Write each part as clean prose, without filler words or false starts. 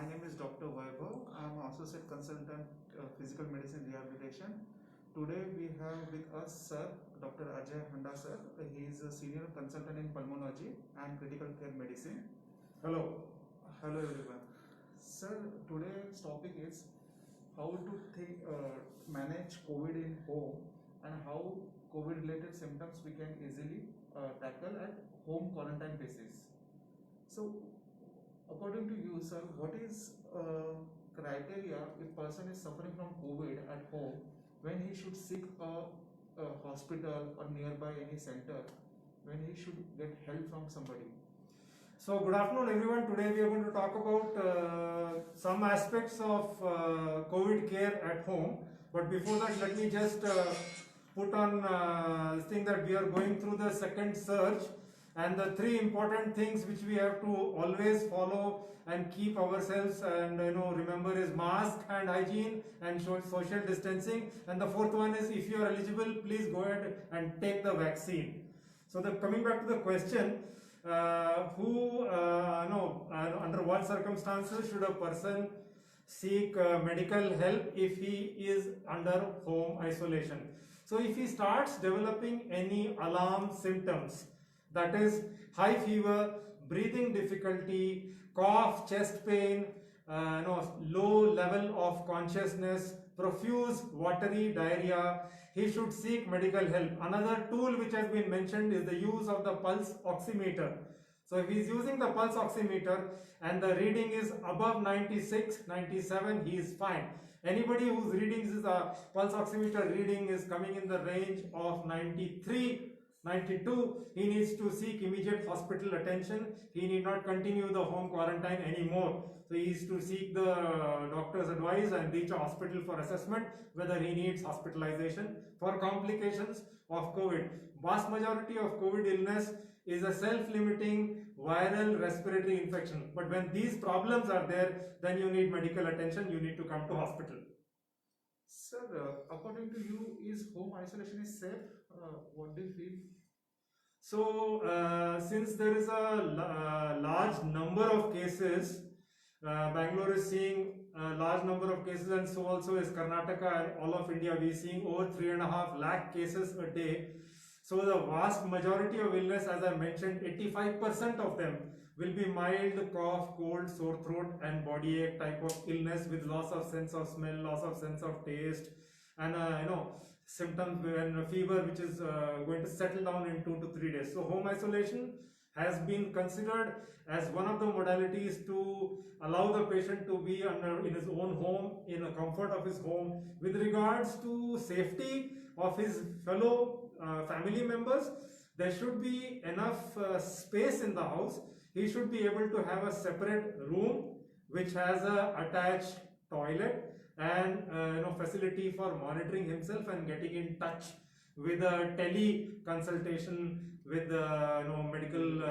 My name is Dr. Vaibhav. I am an Associate Consultant Physical Medicine Rehabilitation. Today we have with us Sir Dr. Ajay Handa Sir. He is a Senior Consultant in Pulmonology and Critical Care Medicine. Hello. Hello everyone. Sir, today's topic is how to manage COVID in home and how COVID related symptoms we can easily tackle at home quarantine basis. So, according to you, sir, what is criteria if person is suffering from COVID at home when he should seek a hospital or nearby any center, when he should get help from somebody? So, good afternoon, everyone. Today we are going to talk about some aspects of COVID care at home. But before that, let me just put on this thing that we are going through the second surge, and the three important things which we have to always follow and keep ourselves and remember is mask, hand hygiene, and social distancing. And the fourth one is, if you are eligible, please go ahead and take the vaccine. So, coming back to the question. Under what circumstances should a person seek medical help if he is under home isolation? So if he starts developing any alarm symptoms, that is high fever, breathing difficulty, cough, chest pain, low level of consciousness, profuse watery diarrhea, he should seek medical help. Another tool which has been mentioned is the use of the pulse oximeter. So if he is using the pulse oximeter and the reading is above 96, 97, he is fine. Anybody whose readings is a pulse oximeter reading is coming in the range of 93, 92, he needs to seek immediate hospital attention. He need not continue the home quarantine anymore. So he is to seek the doctor's advice and reach a hospital for assessment whether he needs hospitalization for complications of COVID. Vast majority of COVID illness is a self-limiting viral respiratory infection. But when these problems are there, then you need medical attention, you need to come to hospital. Sir, according to you, is home isolation is safe? What do you feel? So, since there is a large number of cases, Bangalore is seeing a large number of cases, and so also is Karnataka and all of India. We are seeing over 3.5 lakh cases a day. So the vast majority of illness, as I mentioned, 85% of them will be mild cough, cold, sore throat and body ache type of illness with loss of sense of smell, loss of sense of taste, and symptoms and fever which is going to settle down in 2 to 3 days. So home isolation has been considered as one of the modalities to allow the patient to be in his own home, in the comfort of his home, with regards to safety of his fellow family members. There should be enough space in the house. He should be able to have a separate room which has a attached toilet and facility for monitoring himself and getting in touch with a tele consultation with medical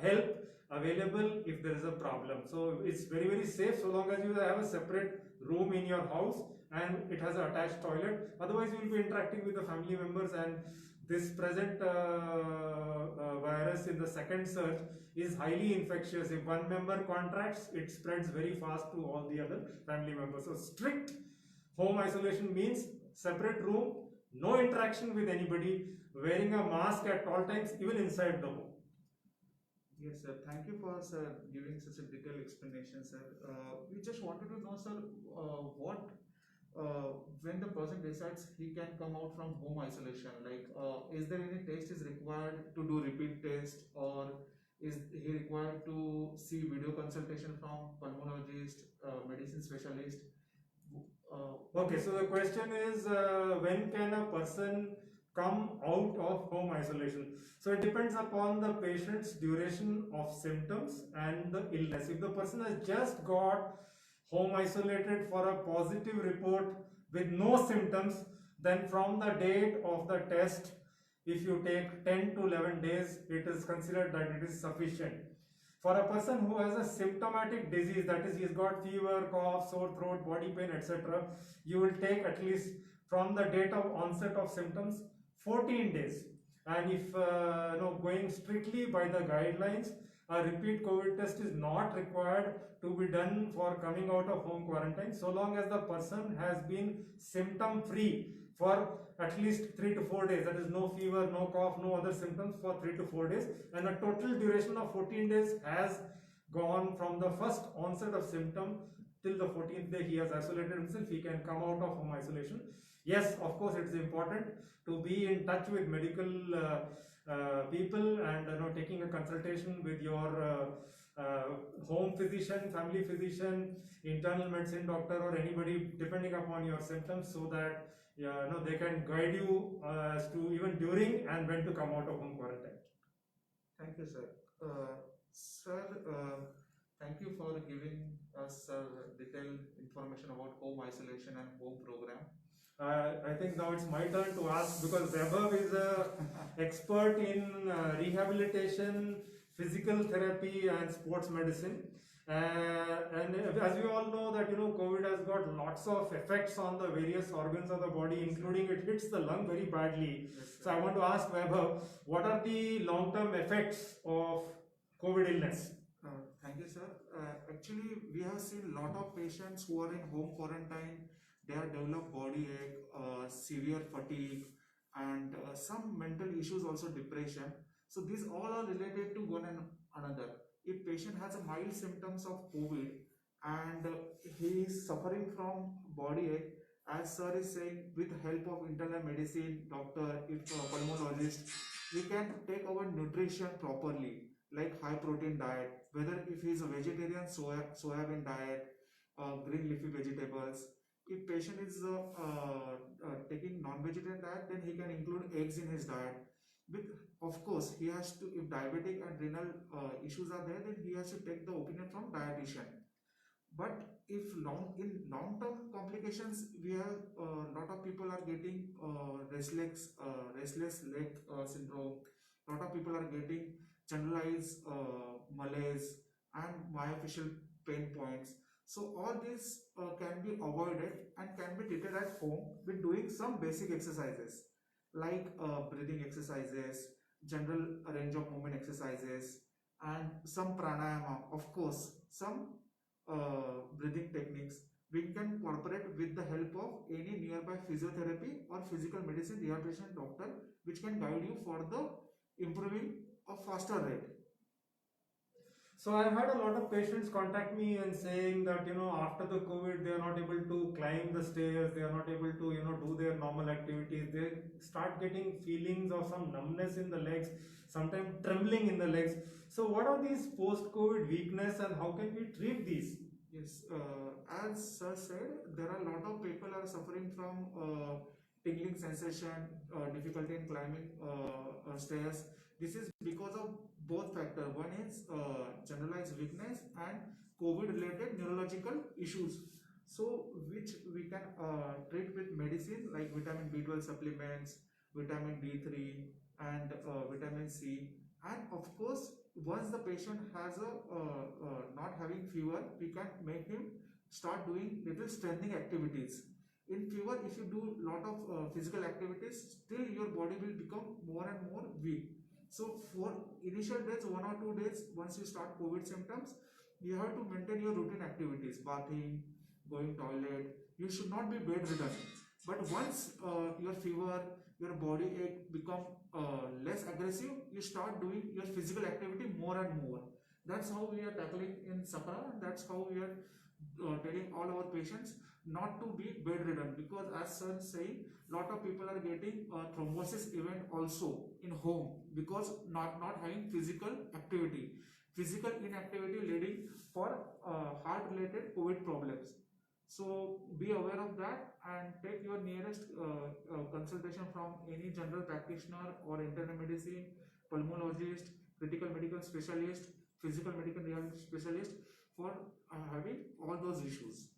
help available if there is a problem. So it's very, very safe so long as you have a separate room in your house and it has an attached toilet. Otherwise you will be interacting with the family members, and this present virus in the second surge is highly infectious. If one member contracts, it spreads very fast to all the other family members. So strict home isolation means separate room, no interaction with anybody, wearing a mask at all times, even inside the home. Yes, sir. Thank you for giving such a detailed explanation, sir. We just wanted to know, sir, when the person decides he can come out from home isolation, like is there any test is required to do repeat test, or is he required to see video consultation from pulmonologist, medicine specialist? Okay, so the question is when can a person come out of home isolation? So it depends upon the patient's duration of symptoms and the illness. If the person has just got home isolated for a positive report with no symptoms, then from the date of the test, if you take 10 to 11 days, it is considered that it is sufficient. For a person who has a symptomatic disease, that is, he has got fever, cough, sore throat, body pain, etc., you will take at least from the date of onset of symptoms 14 days. And if going strictly by the guidelines, a repeat COVID test is not required to be done for coming out of home quarantine, so long as the person has been symptom free for at least 3 to 4 days. That is, no fever, no cough, no other symptoms for 3 to 4 days, and a total duration of 14 days has gone from the first onset of symptom till the 14th day he has isolated himself. He can come out of home isolation. Yes, of course, it is important to be in touch with medical people, and taking a consultation with your home physician, family physician, internal medicine doctor, or anybody depending upon your symptoms, so that they can guide you as to even during and when to come out of home quarantine. Thank you, sir. Sir, thank you for giving us detailed information about home isolation and home program. I think now it's my turn to ask, because Vaibhav is a expert in rehabilitation, physical therapy, and sports medicine. And as we all know that COVID has got lots of effects on the various organs of the body, including it hits the lung very badly. Yes, sir. So I want to ask Vaibhav, what are the long-term effects of COVID illness? Thank you, sir. Actually, we have seen a lot of patients who are in home quarantine. They have developed body ache, severe fatigue, and some mental issues, also depression. So these all are related to one and another. If patient has a mild symptoms of COVID and he is suffering from body ache, as sir is saying, with help of internal medicine doctor, if pulmonologist, we can take our nutrition properly, like high protein diet, whether if he is a vegetarian, soybean diet, green leafy vegetables. If patient is taking non-vegetarian diet, then he can include eggs in his diet. With, of course, he has to, if diabetic and renal issues are there, then he has to take the opinion from dietitian. But if in long-term complications, we have a lot of people are getting restless leg syndrome. A lot of people are getting generalized malaise and myofascial pain points. So all this can be avoided and can be treated at home with doing some basic exercises like breathing exercises, general range of movement exercises, and some pranayama. Of course, some breathing techniques we can incorporate with the help of any nearby physiotherapy or physical medicine rehabilitation doctor, which can guide you for the improving a faster rate. So I've had a lot of patients contact me and saying that after the COVID they are not able to climb the stairs, they are not able to do their normal activities. They start getting feelings of some numbness in the legs, sometimes trembling in the legs. So what are these post-COVID weakness and how can we treat these? Yes, as sir said, there are a lot of people are suffering from tingling sensation, difficulty in climbing stairs. This is because of both factors. One is generalized weakness and COVID-related neurological issues. So, which we can treat with medicine like vitamin B12 supplements, vitamin D3, and vitamin C. And of course, once the patient has a not having fever, we can make him start doing little strengthening activities. In fever, if you do lot of physical activities, still your body will become more and more weak. So for initial days, 1 or 2 days, once you start COVID symptoms, you have to maintain your routine activities, bathing, going toilet. You should not be bedridden. But once your fever, your body ache become less aggressive, you start doing your physical activity more and more. That's how we are tackling in Sakara, and that's how we are telling all our patients not to be bedridden, because as sir saying, lot of people are getting thrombosis event also in home because not having physical activity, physical inactivity leading for heart related COVID problems. So be aware of that and take your nearest consultation from any general practitioner or internal medicine, pulmonologist, critical medical specialist, physical medical rehabilitation specialist for having all those issues.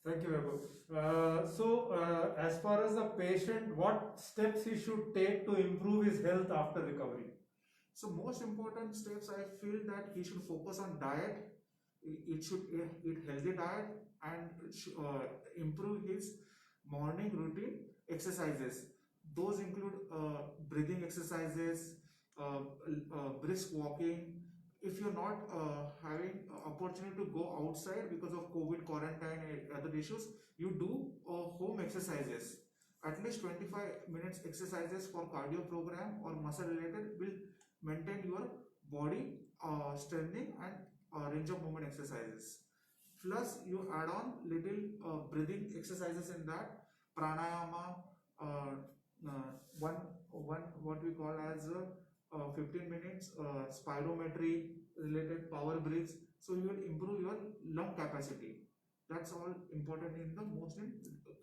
Thank you, Vaibhav. As far as the patient, what steps he should take to improve his health after recovery? So most important steps, I feel that he should focus on diet. It should eat healthy diet and improve his morning routine exercises. Those include breathing exercises, brisk walking, if you're not having opportunity to go outside because of COVID quarantine and other issues, you do home exercises. At least 25 minutes exercises for cardio program or muscle related will maintain your body strengthening and range of movement exercises. Plus, you add on little breathing exercises in that pranayama, uh, one what we call as 15 minutes spirometry related power breaths. So you will improve your lung capacity. That's all important in the most in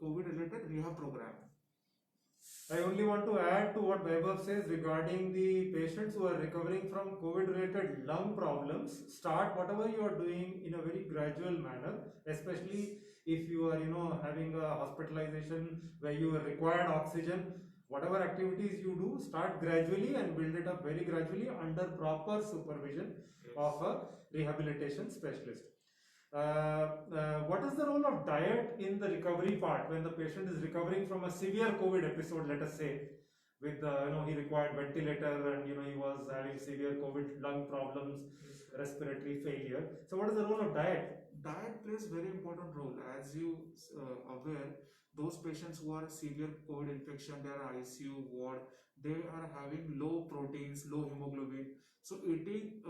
COVID related rehab program. I only want to add to what Vaibhav says regarding the patients who are recovering from COVID-related lung problems. Start whatever you are doing in a very gradual manner, especially if you are, having a hospitalization where you required oxygen. Whatever activities you do, start gradually and build it up very gradually under proper supervision of a rehabilitation specialist. What is the role of diet in the recovery part when the patient is recovering from a severe COVID episode, let us say, with he required ventilator and he was having severe COVID lung problems, respiratory failure. So what is the role of diet? Diet plays very important role. As you aware, those patients who are severe COVID infection, they are ICU ward, they are having low proteins, low hemoglobin. So eating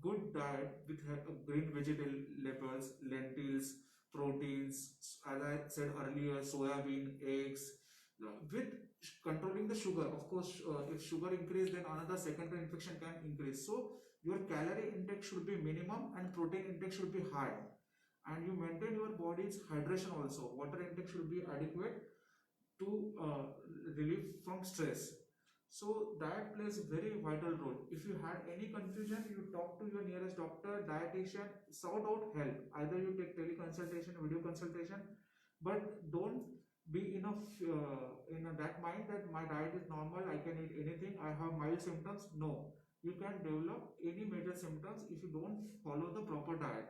good diet with green vegetables, lentils, proteins, as I said earlier, soybean, eggs, with controlling the sugar. Of course, if sugar increase, then another secondary infection can increase. So your calorie intake should be minimum and protein intake should be high, and you maintain your body's hydration also. Water intake should be adequate to relieve from stress. So diet plays a very vital role. If you had any confusion, you talk to your nearest doctor, dietitian, sort out help. Either you take teleconsultation, video consultation, but don't be in that mind that my diet is normal, I can eat anything, I have mild symptoms. No, you can develop any major symptoms if you don't follow the proper diet.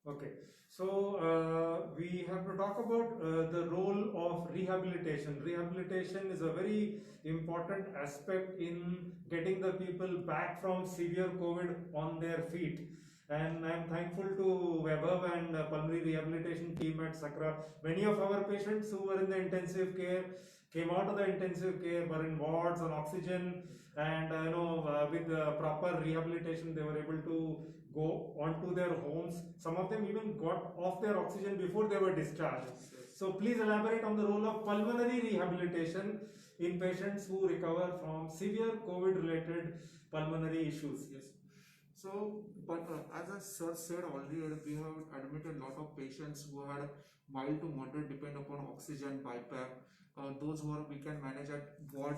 Okay, so we have to talk about the role of rehabilitation. Rehabilitation is a very important aspect in getting the people back from severe COVID on their feet. And I'm thankful to Vaibhav and pulmonary rehabilitation team at Sakra. Many of our patients who were in the intensive care came out of the intensive care, were in wards on oxygen, and with proper rehabilitation, they were able to go onto their homes. Some of them even got off their oxygen before they were discharged. So please elaborate on the role of pulmonary rehabilitation in patients who recover from severe COVID-related pulmonary issues. Yes. So, but as I sir said already, we have admitted a lot of patients who had mild to moderate depend upon oxygen BiPAP. Those who are we can manage at ward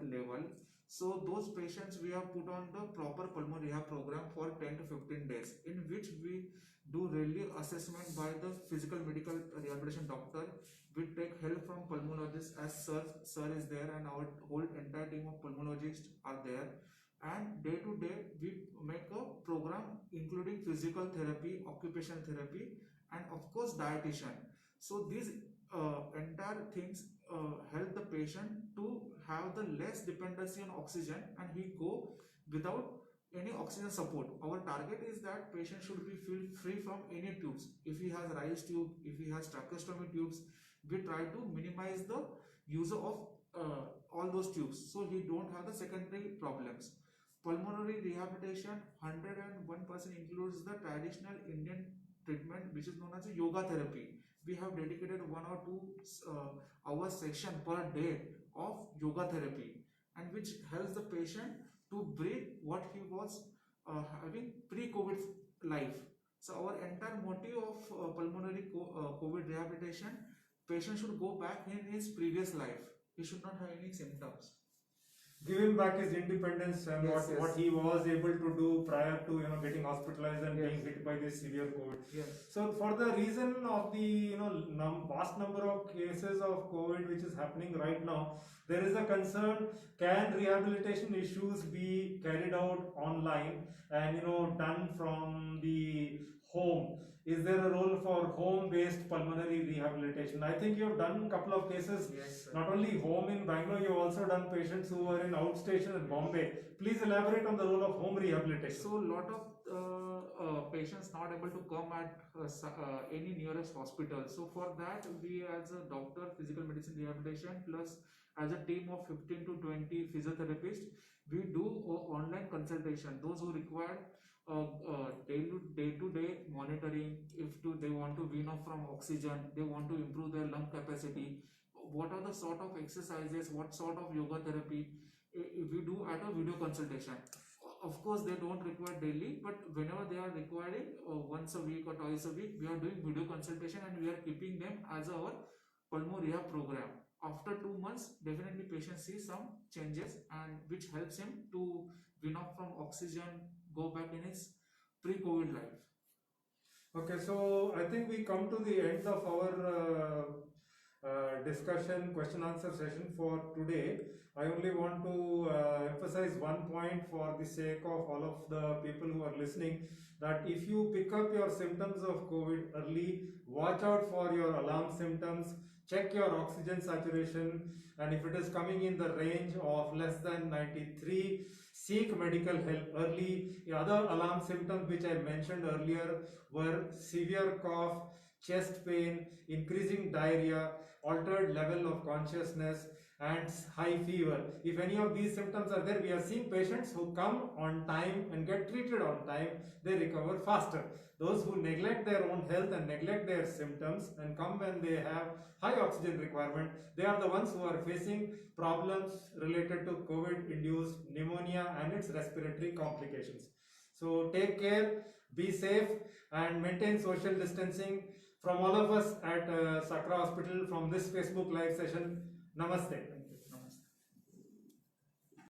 level. So those patients we have put on the proper pulmonary rehab program for 10 to 15 days, in which we do really assessment by the physical medical rehabilitation doctor. We take help from pulmonologists as sir is there, and our whole entire team of pulmonologists are there. And day to day we make a program including physical therapy, occupational therapy, and of course dietitian. So these entire things help the patient to have the less dependency on oxygen, and he go without any oxygen support. Our target is that patient should be feel free from any tubes. If he has Rice tube, if he has tracheostomy tubes, we try to minimize the use of all those tubes, so he don't have the secondary problems. Pulmonary rehabilitation 101% includes the traditional Indian treatment, which is known as a yoga therapy. We have dedicated 1 or 2 hour section per day of yoga therapy, and which helps the patient to breathe what he was having pre-COVID life. So our entire motive of pulmonary COVID rehabilitation, patient should go back in his previous life. He should not have any symptoms. Give him back his independence and what he was able to do prior to getting hospitalized and being hit by this severe COVID. Yes. So for the reason of the vast number of cases of COVID which is happening right now, there is a concern: can rehabilitation issues be carried out online and done from the home? is there a role for home-based pulmonary rehabilitation? I think you've done a couple of cases, Yes, sir. not only home in Bangalore, you've also done patients who were in outstation in Bombay. Please elaborate on the role of home rehabilitation. So, lot of patients not able to come at any nearest hospital. So, for that, we as a doctor, physical medicine rehabilitation, plus as a team of 15 to 20 physiotherapists, we do online consultation. Those who require day-to-day monitoring, they want to wean off from oxygen, they want to improve their lung capacity, what are the sort of exercises, what sort of yoga therapy, we do at a video consultation. Of course, they don't require daily, but whenever they are requiring once a week or twice a week, we are doing video consultation and we are keeping them as our pulmonary program. After 2 months, definitely patient sees some changes and which helps him to wean off from oxygen, go back in his pre-COVID life. Okay, so I think we come to the end of our discussion, question answer session for today. I only want to emphasize one point for the sake of all of the people who are listening, that if you pick up your symptoms of COVID early, watch out for your alarm symptoms, check your oxygen saturation, and if it is coming in the range of less than 93, seek medical help early. The other alarm symptoms which I mentioned earlier were severe cough, chest pain, increasing diarrhea, altered level of consciousness, and high fever. If any of these symptoms are there, we are seeing patients who come on time and get treated on time, they recover faster. Those who neglect their own health and neglect their symptoms and come when they have high oxygen requirement, they are the ones who are facing problems related to COVID-induced pneumonia and its respiratory complications. So take care, be safe, and maintain social distancing. From all of us at Sakra Hospital, from this Facebook live session, Namaste.